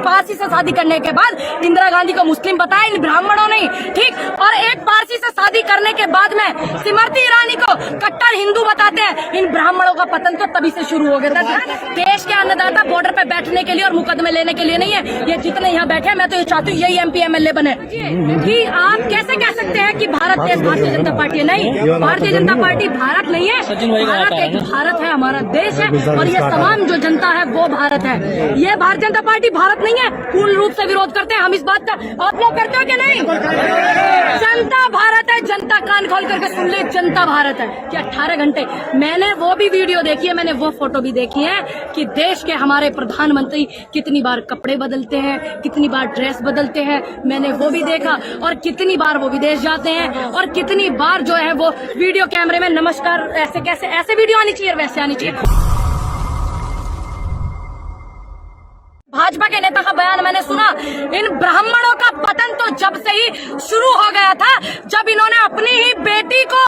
पारसी से शादी करने के बाद इंदिरा गांधी को मुस्लिम बताया, इन ब्राह्मणों ने, ठीक। और एक पारसी से शादी करने के बाद में स्मृति ईरानी को कट्टर हिंदू बताते हैं। इन ब्राह्मणों का पतन तो तभी से शुरू हो गया था। देश के अन्नदाता बॉर्डर पे बैठने के लिए और मुकदमे लेने के लिए नहीं है। ये जितने यहाँ बैठे हैं, मैं तो ये चाहती हूँ यही MP MLA बने। कि आप कैसे कह सकते हैं कि भारत देश भारतीय जनता पार्टी है? नहीं, भारतीय जनता पार्टी भारत नहीं है। भारत एक भारत है, हमारा देश है, और ये तमाम जो जनता है वो भारत है। ये भारतीय जनता पार्टी भारत नहीं है, पूर्ण रूप से विरोध करते हैं हम इस बात का। आप लोग करते हो कि नहीं? जनता भारत है, जनता कान खोल करके सुन ले, जनता भारत है। कि 18 घंटे मैंने वो भी वीडियो देखी है, मैंने वो फोटो भी देखी है कि देश के हमारे प्रधानमंत्री कितनी बार कपड़े बदलते हैं, कितनी बार ड्रेस बदलते हैं, मैंने वो भी देखा। और कितनी बार वो विदेश जाते हैं, और कितनी बार जो है वो वीडियो कैमरे में नमस्कार, ऐसे कैसे ऐसे वीडियो आनी चाहिए, वैसे आनी चाहिए। भाजपा के नेता का बयान मैंने सुना, इन ब्राह्मणों का पतन तो जब से ही शुरू हो गया था, जब इन्होंने अपनी ही बेटी को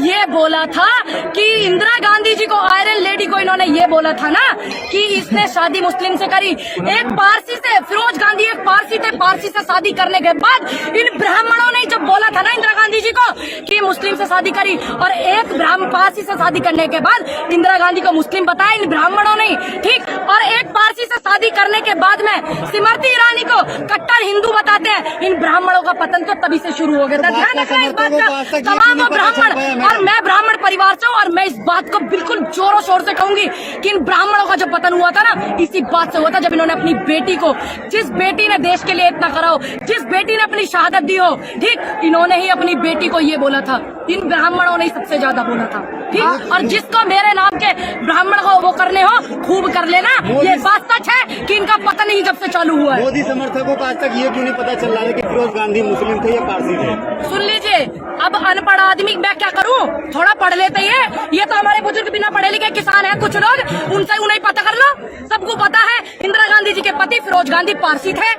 ये बोला था कि इंदिरा गांधी जी को, आयरन लेडी को इन्होंने ये बोला था ना कि इसने शादी मुस्लिम से करी। एक पारसी से, फिरोज गांधी एक पारसी थे, पारसी से शादी करने के बाद इन ब्राह्मणों ने जब बोला था ना इंदिरा गांधी जी को कि मुस्लिम से शादी करी, और एक पारसी से शादी करने के बाद इंदिरा गांधी को मुस्लिम बताया, इन ब्राह्मणों ने, ठीक। और एक पारसी से शादी करने के बाद में स्मृति ईरानी को कट्टर हिंदू बताते हैं। इन ब्राह्मणों का पतन तो तभी से शुरू हो गया था। ध्यान रखना इस बात का, तमाम ब्राह्मण, और मैं ब्राह्मण परिवार से हूँ, और मैं इस बात को बिल्कुल जोरों शोर से कहूंगी कि इन ब्राह्मणों का जो पतन हुआ था ना, इसी बात से हुआ था जब इन्होंने अपनी बेटी को, जिस बेटी ने देश के लिए इतना करा हो, जिस बेटी ने अपनी शहादत दी हो, ठीक, इन्होंने ही अपनी बेटी को ये बोला था। इन ब्राह्मणों ने सबसे ज्यादा बोला था, ठीक। और जिसको मेरे नाम के ब्राह्मण को वो करने हो, खूब कर लेना। ये बात सच है कि इनका पतन ही जब से चालू हुआ है। मोदी समर्थकों को आज तक ये क्यों नहीं पता चल रहा है कि फिरोज गांधी मुस्लिम थे या पारसी थे? सुन लीजिए, अब अनपढ़ आदमी मैं क्या करूं, थोड़ा पढ़ लेते ही। ये तो हमारे बुजुर्ग बिना पढ़े लिखे किसान हैं कुछ लोग, उनसे उन्हें पता कर लो। सबको पता है इंदिरा गांधी जी के पति फिरोज गांधी पारसी थे,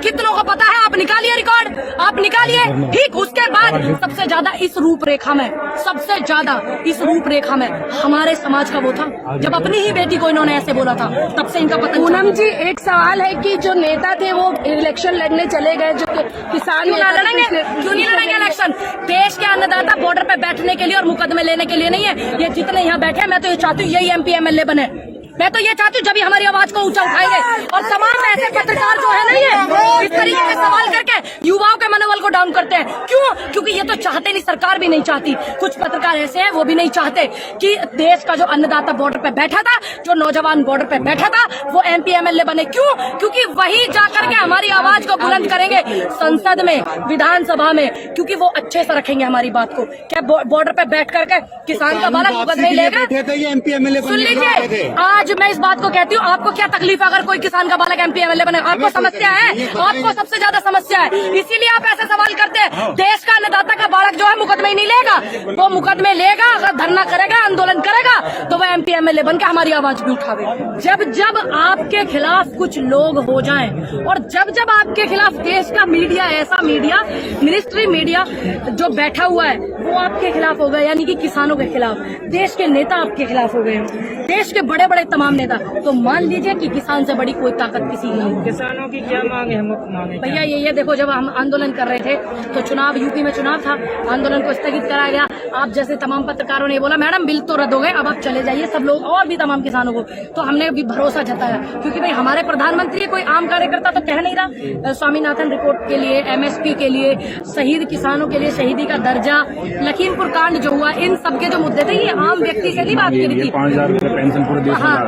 कितनों को पता है? आप निकालिए रिकॉर्ड, आप निकालिए, ठीक। उसके बाद सबसे ज्यादा इस रूपरेखा में, सबसे ज्यादा इस रूपरेखा में हमारे समाज का वो था जब अपनी ही बेटी को इन्होंने ऐसे बोला था, तब से इनका पता। पूनम जी, एक सवाल है कि जो नेता थे वो इलेक्शन लड़ने चले गए, जो किसान क्यों लड़ेंगे, क्यों नहीं लड़ेंगे इलेक्शन? देश के अन्नदाता बॉर्डर पे बैठने के लिए और मुकदमे लेने के लिए नहीं है। ये जितने यहाँ बैठे हैं, मैं तो ये चाहती हूँ यही MP MLA बने। मैं तो ये चाहती हूँ जब हमारी आवाज को ऊंचा उठाएंगे। और तमाम ऐसे पत्रकार जो है नहीं है, इस तरीके के सवाल करके युवाओं के मनोबल को डाउन करते हैं। क्यों? क्योंकि ये तो चाहते नहीं, सरकार भी नहीं चाहती। कुछ पत्रकार ऐसे हैं वो भी नहीं चाहते कि देश का जो अन्नदाता बॉर्डर पे बैठा था, जो नौजवान बॉर्डर पे बैठा था, वो MP MLA बने। क्यों? क्योंकि वही जाकर के हमारी आवाज को बुलंद करेंगे संसद में, विधानसभा में, क्योंकि वो अच्छे से रखेंगे हमारी बात को। क्या बॉर्डर पे बैठ करके किसान का बालक मुकद नहीं लेगा? सुन लीजिए, आज मैं इस बात को कहती हूँ, आपको क्या तकलीफ है अगर कोई किसान का बालक MP MLA बने? आपको समस्या है, आपको सबसे ज्यादा समस्या है, इसीलिए आप ऐसे सवाल करते हैं। देश का अन्नदाता का बालक जो है मुकदमे नहीं लेगा, वो मुकदमे लेगा, अगर धरना करेगा, आंदोलन करेगा, तो वो MP MLA बन के हमारी आवाज भी उठावे। जब जब आपके खिलाफ कुछ लोग हो जाएं, और जब जब आपके खिलाफ देश का मीडिया, ऐसा मीडिया, मिनिस्ट्री मीडिया जो बैठा हुआ है, वो आपके खिलाफ हो गए, यानी कि किसानों के खिलाफ, देश के नेता आपके खिलाफ हो गए, देश के बड़े बड़े तमाम नेता, तो मान लीजिए कि किसान से बड़ी कोई ताकत किसी की नहीं। किसानों की क्या मांग है? भैया ये देखो, जब हम आंदोलन कर रहे थे तो चुनाव, यूपी में चुनाव था, आंदोलन को स्थगित कराया गया। आप जैसे तमाम पत्रकारों ने बोला मैडम बिल तो रद्द हो गए, अब आप चले जाइए, सब लोग और भी तमाम किसानों को, तो हमने भी भरोसा जताया, क्योंकि भाई हमारे प्रधानमंत्री कोई आम कार्यकर्ता तो कह नहीं रहा। स्वामीनाथन रिपोर्ट के लिए, MSP के लिए, शहीद किसानों के लिए शहीदी का दर्जा, लखीमपुर कांड जो हुआ, इन सबके जो मुद्दे थे, ये आम व्यक्ति से नहीं बात करी थी। 5,000 पेंशन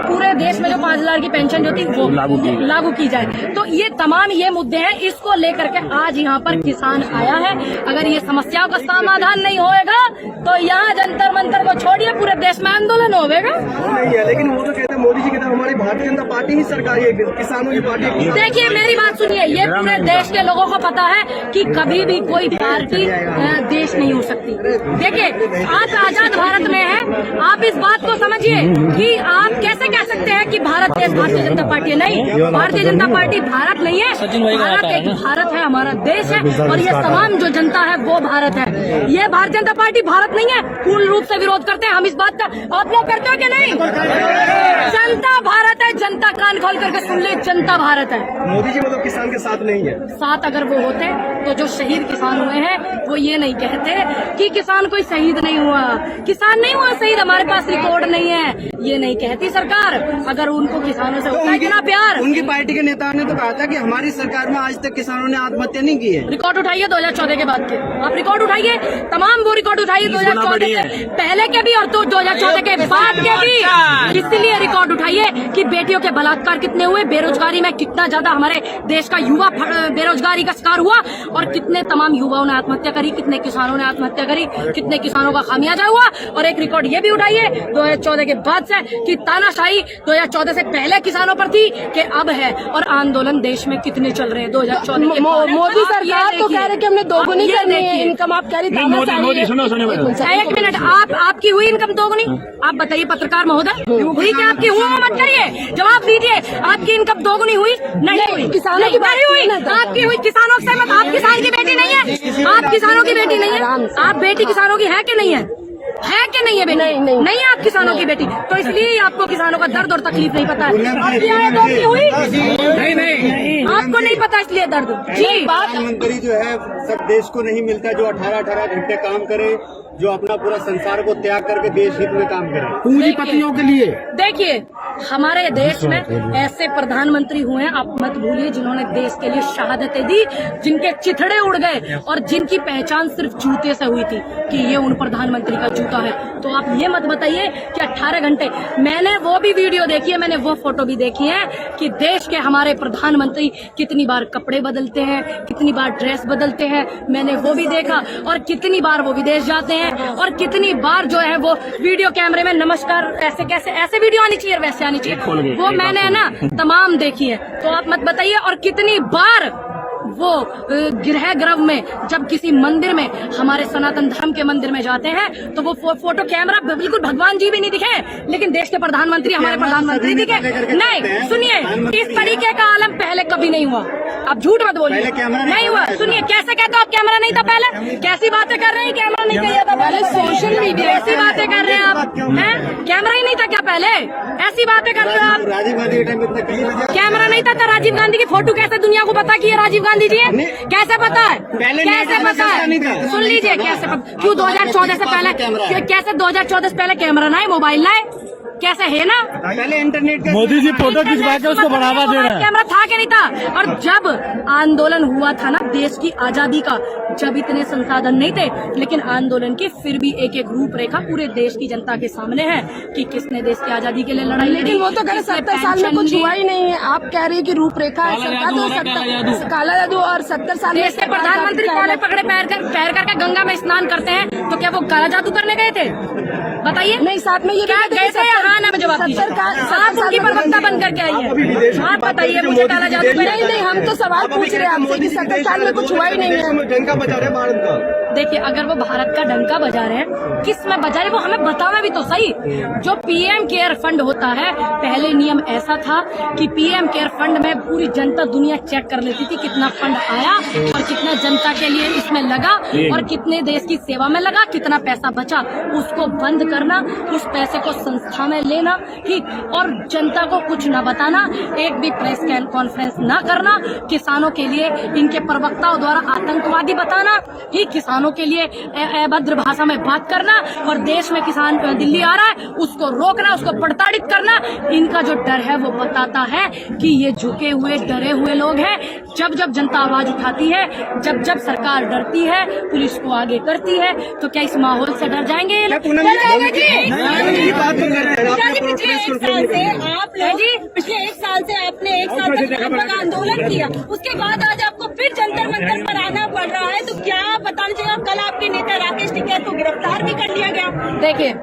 पूरे देश में जो 5,000 की पेंशन जो थी वो लागू की जाए। तो ये तमाम ये मुद्दे हैं, इसको लेकर के आज यहाँ पर किसान आया है। अगर ये समस्याओं का समाधान नहीं होएगा तो यहाँ जंतर मंतर को छोड़िए, पूरे देश में आंदोलन होगा। नहीं है, लेकिन वो तो कहते हैं, मोदी जी कहते हैं हमारी भारतीय जनता पार्टी ही सरकार है, किसानों की पार्टी। देखिए मेरी बात सुनिए, ये पूरे देश के लोगों को पता है कि कभी भी कोई पार्टी देश नहीं हो सकती। देखिए आज आजाद भारत में है, आप इस बात को समझिए कि आप कैसे कह सकते हैं कि भारत देश भारतीय जनता पार्टी है? नहीं, भारतीय जनता पार्टी भारत नहीं है, भारत एक भारत है, हमारा देश है, और ये तमाम जो जनता है वो भारत है। ये भारतीय जनता पार्टी भारत नहीं है, पूर्ण रूप से विरोध करते हैं हम इस बात का। आप लोग करते हो कि नहीं? जनता भारत है, जनता कान खोल करके सुन ले, जनता भारत है। मोदी जी मतलब किसान के साथ नहीं है। साथ अगर वो होते तो जो शहीद किसान हुए हैं वो ये नहीं कहते कि किसान कोई शहीद नहीं हुआ, किसान नहीं हुआ शहीद, हमारे पास रिकॉर्ड नहीं है, ये नहीं कहती सरकार। अगर उनको किसानों से होता है इतना प्यार। उनकी पार्टी के नेताओं ने तो कहा था कि हमारी सरकार में आज तक किसानों ने आत्महत्या नहीं की है। रिकॉर्ड उठाइए 2014 के बाद के, आप रिकॉर्ड उठाइए, तमाम वो रिकॉर्ड उठाइए 2014 से पहले के भी और तो 2014 के बाद के भी। इसलिए रिकॉर्ड उठाइए कि बेटियों के बलात्कार कितने हुए, बेरोजगारी में कितना ज्यादा हमारे देश का युवा बेरोजगारी का शिकार हुआ और कितने तमाम युवाओं ने आत्महत्या करी, कितने किसानों ने आत्महत्या करी, कितने किसानों का खामियाजा हुआ। और एक रिकॉर्ड ये भी उठाइए 2014 के बाद से कि तानाशाही 2014 से पहले किसानों पर थी कि अब है, और आंदोलन देश में कितने चल रहे हैं 2014 के बाद। मोदी सरकार तो कह रहे कि हमने दोगुनी करनी है इनकम, आप कह रही एक मिनट, आपकी हुई इनकम दोगुनी? आप बताइए पत्रकार महोदय, हुई क्या आपकी? हुआ मत करिए, जवाब दीजिए, आपकी इनकम दोगुनी हुई? नहीं हुई। किसानों की नहीं हुई, आपकी हुई। किसानों से मत, आप किसान की बेटी नहीं है, आप किसानों की बेटी नहीं है, आप बेटी किसानों की है कि नहीं है? है कि नहीं है बेटी? नहीं है आप किसानों की बेटी, तो इसलिए आपको किसानों का दर्द और तकलीफ नहीं पता है। आपकी आय दोगुनी हुई? नहीं, आपको नहीं पता इसलिए दर्द। जी, प्रधानमंत्री जो है सब देश को नहीं मिलता जो 18-18 घंटे काम करे, जो अपना पूरा संसार को त्याग करके देश हित में काम करे पूंजीपतियों के लिए। देखिए हमारे देश में ऐसे प्रधानमंत्री हुए हैं, आप मत भूलिए, जिन्होंने देश के लिए शहादतें दी, जिनके चिथड़े उड़ गए और जिनकी पहचान सिर्फ जूते से हुई थी कि ये उन प्रधानमंत्री का जूता है। तो आप ये मत बताइए कि 18 घंटे। मैंने वो भी वीडियो देखी है, मैंने वो फोटो भी देखी है कि देश के हमारे प्रधानमंत्री कितनी बार कपड़े बदलते हैं, कितनी बार ड्रेस बदलते हैं, मैंने वो भी देखा। और कितनी बार वो विदेश जाते हैं और कितनी बार जो है वो वीडियो कैमरे में नमस्कार ऐसे कैसे, ऐसे वीडियो आनी चाहिए, वैसे आनी चाहिए, वो मैंने ना तमाम देखी है। तो आप मत बताइए। और कितनी बार वो गृह ग्रह में जब किसी मंदिर में, हमारे सनातन धर्म के मंदिर में जाते हैं तो वो फोटो कैमरा बिल्कुल भगवान जी भी नहीं दिखे, लेकिन देश के प्रधानमंत्री, हमारे प्रधानमंत्री दिखे नहीं। सुनिए, इस तरीके का आलम पहले कभी नहीं हुआ, आप झूठ मत बोलिए, नहीं हुआ। सुनिए, कैसे कहते हो आप कैमरा नहीं था पहले? कैसी बातें कर रहे हैं, कैमरा नहीं किया था पहले? सोशल मीडिया ऐसी बातें कर रहे हैं आप, हैं? कैमरा ही नहीं था क्या पहले? ऐसी बातें कर रहे हो आप। राजीव गांधी के टाइम में इतना कैमरा नहीं था तो राजीव गांधी की फोटो कैसे दुनिया को पता कि ये राजीव गांधी जी है? कैसे पता है? कैसे पता है? सुन लीजिए, कैसे पता? क्यों 2014 से पहले, कैसे 2014 से पहले कैमरा ना है, मोबाइल ना है, कैसे है ना? पहले इंटरनेट मोदी जी फोटो खिंचवा के उसको बढ़ावा दे रहे हैं। कैमरा था कि नहीं था? और जब आंदोलन हुआ था ना देश की आजादी का, जब इतने संसाधन नहीं थे, लेकिन आंदोलन की फिर भी एक एक रूपरेखा पूरे देश की जनता के सामने है कि किसने देश की आजादी के लिए लड़ाई लड़ी। लेकिन वो तो कह रहे 70 साल में कुछ हुआ ही नहीं है, आप कह रही है कि रूपरेखा है सरकार, तो काला जादू और 70 साल देश के प्रधानमंत्री काले पकड़े पैर करके गंगा में स्नान करते हैं, तो क्या वो काला जादू करने गए थे? बताइए। नहीं, साथ में ये क्या गए थे? हाँ ना, जवाब दीजिए। आप उनकी प्रवक्ता बन करके आई है, आप बताइए मुझे काला जादू। नहीं, हम तो सवाल पूछ रहे हैं आपसे कि 70 साल में कुछ हुआ ही नहीं है। डंका बजा रहे भारत का। देखिए, अगर वो भारत का डंका बजा रहे हैं, किस में बजा रहे वो हमें बतावे भी तो सही। जो पीएम केयर फंड होता है, पहले नियम ऐसा था कि पीएम केयर फंड में पूरी जनता दुनिया चेक कर लेती थी कितना फंड आया और कितना जनता के लिए इसमें लगा और कितने देश की सेवा में लगा, कितना पैसा बचा, उसको बंद करना, उस पैसे को संस्था में लेना, ठीक, और जनता को कुछ न बताना, एक भी प्रेस कॉन्फ्रेंस न करना, किसानों के लिए इनके प्रवक्ताओं द्वारा आतंकवादी बताना, ठीक, किसानों के लिए अभद्र भाषा में बात करना, और देश में किसान दिल्ली आ रहा है उसको रोकना, उसको प्रताड़ित करना। इनका जो डर है वो बताता है कि ये झुके हुए डरे हुए लोग हैं। जब जब जनता आवाज उठाती है, जब जब सरकार डरती है, पुलिस को आगे करती है, तो क्या इस माहौल से डर जाएंगे ये लोग? पिछले 1 साल से आपने 1 साल तक आंदोलन किया, उसके बाद आज आपको फिर जंतर मंतर पर आना पड़ रहा है, तो क्या बताना चाहिए? कल आपके नेता राकेश टिकैत को गिरफ्तार भी कर लिया गया। देखिए,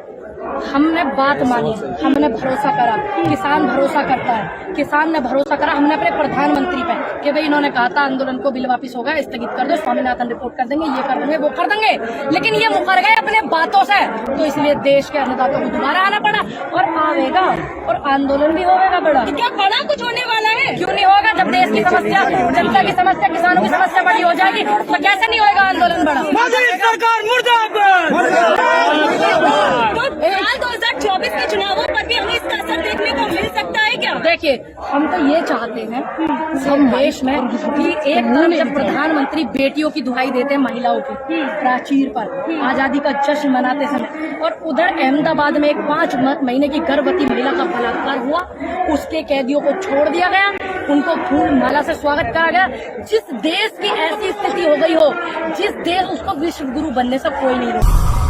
हमने बात मानी, हमने भरोसा करा, किसान भरोसा करता है, किसान ने भरोसा करा हमने अपने प्रधानमंत्री पे कि भाई इन्होंने कहा था आंदोलन को बिल वापिस होगा, स्थगित कर दो, स्वामीनाथन रिपोर्ट कर देंगे, ये कर देंगे, वो कर देंगे, लेकिन ये मुकर गए अपने बातों से, तो इसलिए देश के अन्नदाताओं को दोबारा आना पड़ा और आवेगा और आंदोलन भी होगा बड़ा। क्या बड़ा कुछ होने वाला है? क्यों नहीं होगा? जब देश की समस्या, जनता की समस्या, किसानों की समस्या बड़ी हो जाएगी तो कैसे नहीं होगा आंदोलन बड़ा? सरकार मुर्दाबाद। 2024 के चुनावों पर भी हमें इसका असर देखने को मिल सकता है क्या? देखिए, हम तो ये चाहते हैं सब देश में कि एक तरफ जब प्रधानमंत्री बेटियों की दुहाई देते हैं महिलाओं की प्राचीर पर आजादी का जश्न मनाते समय, और उधर अहमदाबाद में एक 5 महीने की गर्भवती महिला का बलात्कार हुआ, उसके कैदियों को छोड़ दिया गया, उनको फूल माला से स्वागत करा गया। जिस देश की ऐसी स्थिति हो गई हो, जिस देश उसको विश्व गुरु बनने से कोई नहीं रोक